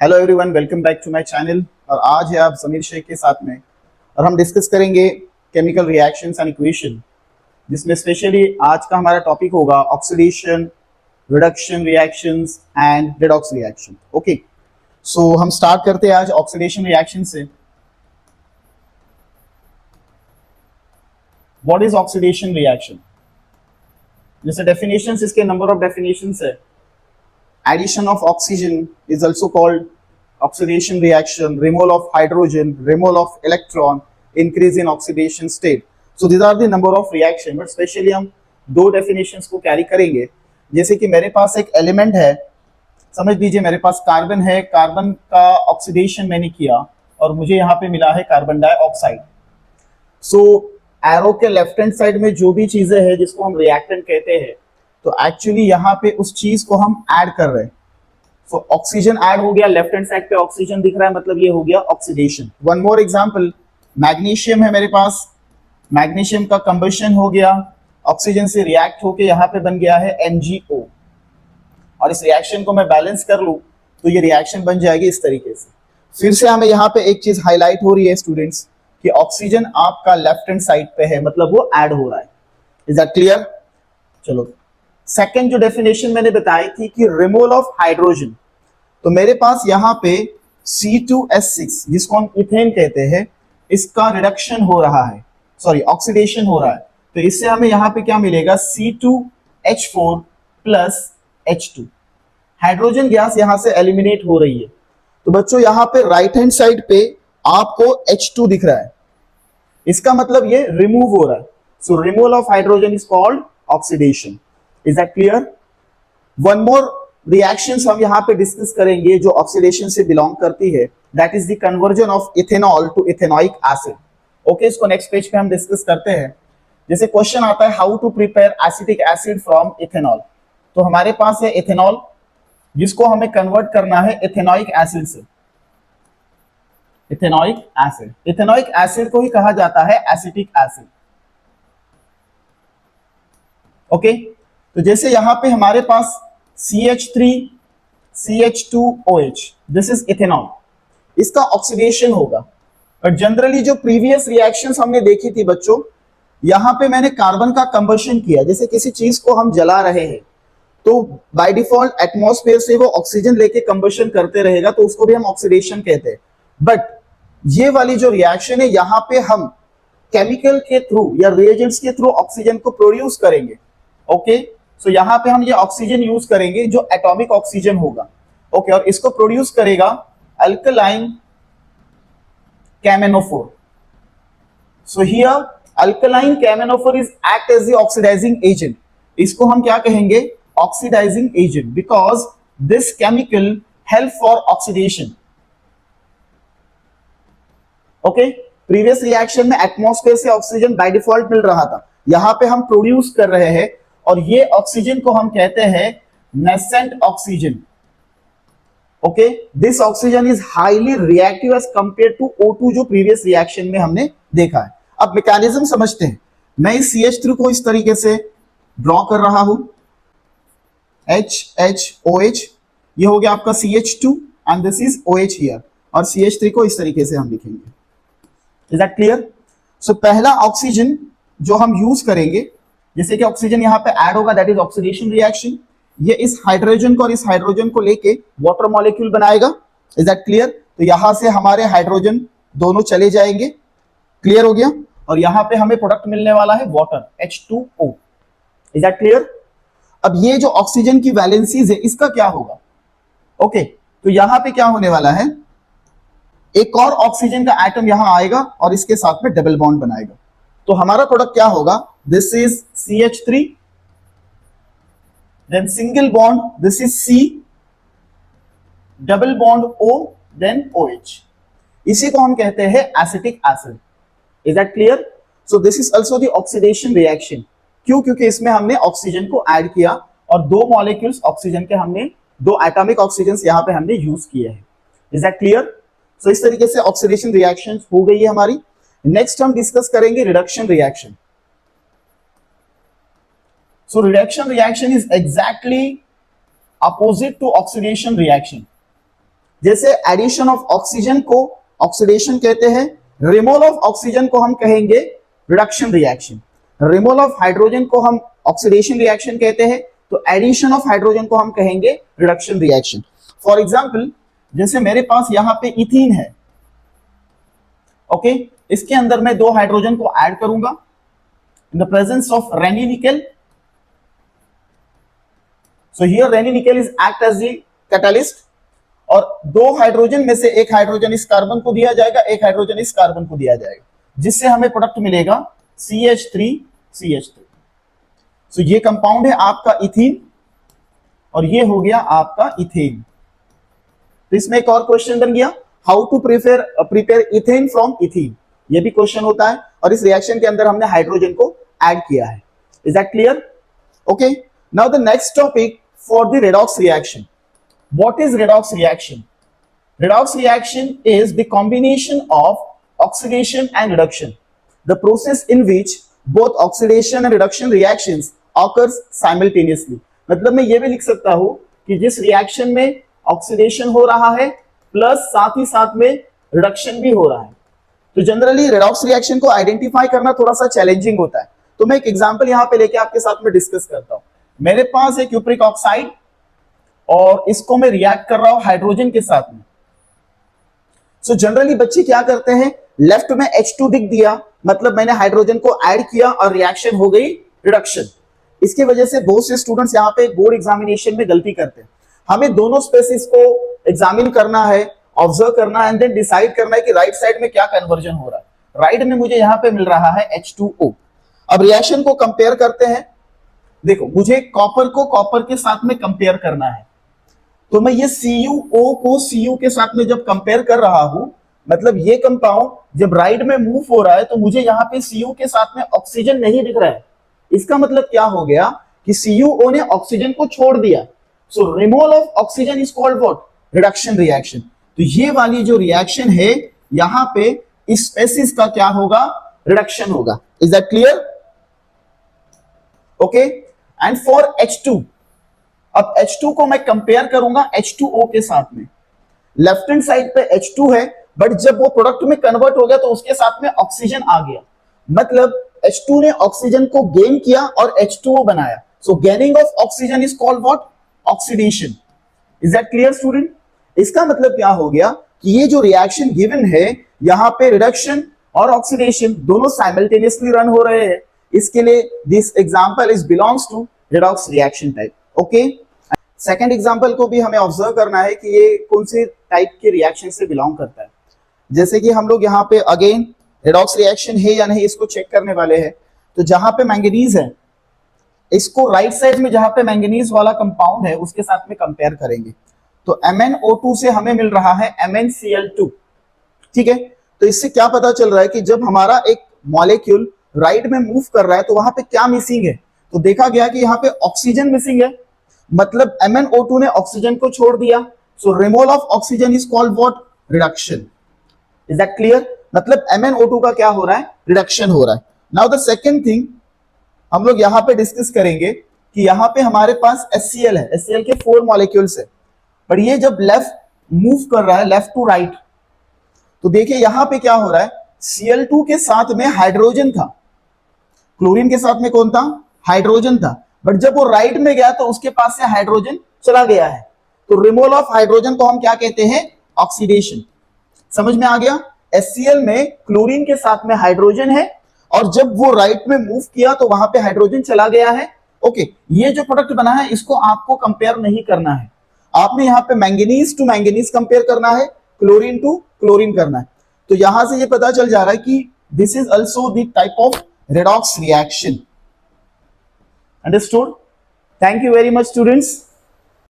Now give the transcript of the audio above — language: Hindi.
Hello everyone, welcome back to my channel. और आज है आप समीर शेख के साथ में और हम डिस्कस करेंगे केमिकल रिएक्शंस एंड इक्वेशन, जिसमें स्पेशली आज का हमारा टॉपिक होगा oxidation, reduction reactions and redox reaction. Okay, so हम स्टार्ट करते हैं आज ऑक्सीडेशन रिएक्शन से। What is oxidation reaction? जैसे डेफिनेशंस, इसके नंबर ऑफ डेफिनेशंस है। Addition of oxygen is also called oxidation reaction. Removal of hydrogen, removal of electron, increase in oxidation state. So these are the number of reaction. But specially हम दो definitions को carry करेंगे। जैसे कि मेरे पास एक element है, समझ लीजिए मेरे पास कार्बन है, कार्बन का ऑक्सीडेशन मैंने किया और मुझे यहाँ पे मिला है कार्बन डाइऑक्साइड। सो एरो के लेफ्ट हैंड साइड में जो भी चीजें हैं जिसको हम रिएक्टेंट कहते हैं, तो एक्चुअली यहाँ पे उस चीज को हम ऐड कर रहे हैं। सो ऑक्सीजन ऐड हो गया, लेफ्ट हैंड साइड पे ऑक्सीजन दिख रहा है, मतलब ये हो गया oxidation. One more example, magnesium है मेरे पास, मैग्नीशियम का कंबशन हो गया, ऑक्सीजन से रिएक्ट होके यहाँ पे बन गया है MgO, और इस रिएक्शन को मैं बैलेंस कर लूं तो ये रिएक्शन बन जाएगी इस तरीके से। फिर से हमें यहाँ पे एक चीज हाईलाइट हो रही है स्टूडेंट्स, कि ऑक्सीजन आपका लेफ्ट हैंड साइड पे है, मतलब वो ऐड हो रहा है। Is that clear? चलो, सेकेंड जो डेफिनेशन मैंने बताई थी कि रिमूवल ऑफ हाइड्रोजन, तो मेरे पास यहाँ पे C2H6 जिसको हम इथेन कहते हैं, इसका रिडक्शन हो रहा है, सॉरी ऑक्सीडेशन हो रहा है। तो इससे हमें यहाँ पे क्या मिलेगा? C2H4 plus H2। Hydrogen gas यहाँ से एलिमिनेट हो रही है, तो बच्चों यहाँ पे राइट हैंड साइड पे आपको H2 दिख रहा है, इसका मतलब ये रिमूव हो रहा है। सो removal of hydrogen is called oxidation. Is that clear? One more reactions हम यहाँ पे डिस्कस करेंगे जो ऑक्सीडेशन से बिलोंग करती है, that is the conversion of ethanol to ethanoic acid. Okay, इसको नेक्स्ट पेज पे हम डिस्कस करते हैं। जैसे क्वेश्चन आता है how to prepare acetic acid from ethanol, तो हमारे पास है इथेनॉल जिसको हमें कन्वर्ट करना है इथेनॉइक एसिड से। इथेनॉइक एसिड, इथेनॉइक एसिड को ही कहा जाता है एसिटिक एसिड। ओके, तो जैसे यहां पे हमारे पास CH3 CH2OH, this is ethanol, इसका ऑक्सीडेशन होगा। बट जनरली जो प्रीवियस रिएक्शंस हमने देखी थी बच्चों, यहां पे मैंने कार्बन का कंबशन किया। जैसे किसी चीज को हम जला रहे हैं तो बाय डिफॉल्ट एटमॉस्फेयर से वो ऑक्सीजन लेके कंबशन करते रहेगा, तो उसको भी हम ऑक्सीडेशन कहते हैं। बट ये वाली जो रिएक्शन है, यहां पे हम केमिकल के थ्रू या रिएजेंट्स के थ्रू ऑक्सीजन को प्रोड्यूस करेंगे। ओके, सो यहां पे हम ये ऑक्सीजन यूज करेंगे जो एटॉमिक ऑक्सीजन होगा। ओके, और इसको प्रोड्यूस करेगा alkaline KMnO4। So here alkaline KMnO4 is act as the oxidising agent. इसको हम क्या कहेंगे? Oxidising agent, because this chemical help for oxidation. Okay, previous reaction में एटमॉस्फेयर से ऑक्सीजन बाय डिफॉल्ट मिल रहा था, यहां पे हम प्रोड्यूस कर रहे हैं, और ये ऑक्सीजन को हम कहते हैं nascent oxygen. Okay, this oxygen is highly reactive as compare to O2 जो प्रीवियस रिएक्शन में हमने देखा है। अब मैकेनिज्म समझते हैं। मैं इस CH3 को इस तरीके से ड्रॉ कर रहा हूं, HHOH, ये हो गया आपका CH2 and this is OH here, और CH3 को इस तरीके से हम लिखेंगे। Is that clear? सो पहला ऑक्सीजन जो हम यूज करेंगे, जैसे कि ऑक्सीजन यहां पे ऐड होगा, दैट इज ऑक्सीडेशन रिएक्शन। ये इस हाइड्रोजन को और इस हाइड्रोजन को लेके वाटर मॉलिक्यूल बनाएगा। Is that clear? तो यहां से हमारे हाइड्रोजन दोनों चले जाएंगे। क्लियर हो गया? और यहां पे हमें प्रोडक्ट मिलने वाला है water, H2O। Is that clear? अब ये जो ऑक्सीजन की वैलेंसीज है, इसका क्या होगा? ओके, तो यहां पे क्या होने वाला है, एक और ऑक्सीजन का एटम यहां आएगा और इसके साथ में डबल बॉन्ड बनाएगा। तो हमारा प्रोडक्ट क्या होगा? This is CH3, then single bond, this is C, double bond O, then OH। इसी को हम कहते हैं acetic acid. Is that clear? So this is also the oxidation reaction. क्यों? क्योंकि इसमें हमने ऑक्सीजन को ऐड किया और दो मॉलिक्यूल्स ऑक्सीजन के हमने, दो एटॉमिक ऑक्सीजन यहां पे हमने यूज किए हैं। Is that clear? सो इस तरीके से ऑक्सीडेशन रिएक्शन हो गई है हमारी। नेक्स्ट हम डिस्कस करेंगे reduction reaction. So reduction reaction is exactly opposite to oxidation reaction. जैसे एडिशन ऑफ ऑक्सीजन को ऑक्सीडेशन कहते हैं, रिमूवल ऑफ ऑक्सीजन को हम कहेंगे reduction reaction, removal of hydrogen को हम ऑक्सीडेशन रिएक्शन कहते हैं, तो एडिशन ऑफ हाइड्रोजन को हम कहेंगे रिडक्शन रिएक्शन। फॉर एग्जांपल, जैसे मेरे पास यहां पे इथीन है, ओके, इसके अंदर मैं 2 हाइड्रोजन को ऐड करूंगा in the presence of Raney nickel. So here Raney nickel is act as the catalyst, और 2 हाइड्रोजन में से एक हाइड्रोजन इस कार्बन को दिया जाएगा, एक हाइड्रोजन इस कार्बन को दिया जाएगा, जिससे हमें प्रोडक्ट मिलेगा CH3CH3। सो ये कंपाउंड है आपका इथीन और ये हो गया आपका इथेन। तो इसमें एक और क्वेश्चन बन गया, how to prepare ethane from ethene, ये भी क्वेश्चन होता है, और इस रिएक्शन के अंदर हमने हाइड्रोजन को ऐड किया है। Is that clear? Okay, now the next topic for the redox reaction. What is redox reaction? Redox reaction is the combination of oxidation and reduction, the process in which both oxidation and reduction reactions occurs simultaneously। मतलब मैं ये भी लिख सकता हूं कि जिस रिएक्शन में ऑक्सीडेशन हो रहा है प्लस साथ ही साथ में रिडक्शन भी हो रहा है। तो जनरली रेडॉक्स रिएक्शन को आइडेंटिफाई करना थोड़ा सा चैलेंजिंग होता है, तो मैं एक एग्जांपल यहां पे लेके आपके साथ में डिस्कस करता हूं। मेरे पास एक क्यूप्रिक ऑक्साइड और इसको मैं रिएक्ट कर रहा हूं हाइड्रोजन के साथ में। सो जनरली बच्चे क्या करते हैं, लेफ्ट में H2 दिख दिया, मतलब मैंने हाइड्रोजन को ऐड किया और रिएक्शन हो गई रिडक्शन। इसकी वजह से बहुत से स्टूडेंट्स यहां पे बोर्ड एग्जामिनेशन में गलती करते हैं। हमें दोनों स्पेसिस को एग्जामिन करना है, ऑब्जर्व करना है, एंड देन डिसाइड करना है कि राइट साइड में क्या कन्वर्जन हो रहा है। राइट में मुझे यहां पे मिल रहा है H2O। अब रिएक्शन को कंपेयर करते हैं। देखो, मुझे कॉपर को कॉपर के साथ में कंपेयर करना है, तो मैं ये CuO को Cu के साथ में जब कंपेयर कर रहा हूं, मतलब ये कंपाउंड जब राइट में मूव हो रहा है तो मुझे यहां पे Cu के साथ में ऑक्सीजन नहीं दिख रहा है। इसका मतलब क्या हो गया कि CuO ने ऑक्सीजन को छोड़ दिया। सो removal of oxygen is called what? Reduction reaction. तो ये वाली जो रिएक्शन है यहां पे इस स्पेसिस का क्या होगा? रिडक्शन होगा। Is that clear? Okay, and for H2, अब H2 को मैं कंपेयर करूंगा H2O के साथ में। लेफ्ट हैंड साइड पे H2 है, बट जब वो प्रोडक्ट में कन्वर्ट हो गया तो उसके साथ में ऑक्सीजन आ गया, मतलब H2 ने ऑक्सीजन को गेन किया और H2O बनाया। So gaining of oxygen is called what? Oxidation. Is that clear student? इसका मतलब क्या हो गया कि ये जो रिएक्शन गिवन है यहां पे रिडक्शन और ऑक्सीडेशन दोनों साइमल्टेनियसली रन हो रहे हैं। इसके लिए this example is belongs to redox reaction type. Okay, second example को भी हमें ऑब्जर्व करना है कि ये कौन से टाइप के रिएक्शन से बिलोंग करता है। जैसे कि हम लोग यहाँ पे अगेन रेडॉक्स रिएक्शन है या नहीं इसको चेक करने वाले हैं। तो जहां पे मैंगनीज है, इसको राइट साइड में जहां पे मैंगनीज वाला कंपाउंड है उसके साथ में कंपेयर करेंगे, तो MnO2 से हमें मिल रहा है MnCl2। ठीक है, तो इससे क्या पता चल रहा है कि जब हमारा एक मॉलिक्यूल राइट में मूव कर रहा है तो वहां पे क्या मिसिंग है? तो देखा गया कि यहाँ पे ऑक्सीजन मिसिंग है, मतलब MnO2 ने ऑक्सीजन को छोड़ दिया। सो removal of oxygen is called what? Reduction. Is that clear? मतलब MnO2 का क्या हो रहा है? रिडक्शन हो रहा है। नाउ द सेकंड थिंग हम लोग यहां पे डिस्कस करेंगे कि यहां पे हमारे पास HCl है, HCl के 4 मॉलिक्यूल्स है, पर ये जब लेफ्ट मूव कर रहा है, लेफ्ट टू राइट, तो देखिए यहां पे क्या हो रहा है, Cl2 के साथ में हाइड्रोजन था, क्लोरीन के साथ में कौन था? हाइड्रोजन था, बट जब वो राइट में गया तो उसके पास से हाइड्रोजन चला गया है। तो रिमूवल ऑफ हाइड्रोजन को हम क्या कहते हैं? ऑक्सीडेशन। समझ में आ गया? HCl में क्लोरीन के साथ में हाइड्रोजन है और जब वो राइट में मूव किया तो वहां पे हाइड्रोजन चला गया है। ओके, ये जो प्रोडक्ट बना है इसको आपको कंपेयर नहीं करना है, आपने यहाँ पे मैंगनीज टू मैंगनीज कंपेयर करना है, क्लोरीन टू क्लोरीन करना है। तो यहां से ये पता चल जा रहा है कि this is also the type of redox reaction. Understood? Thank you very much, students.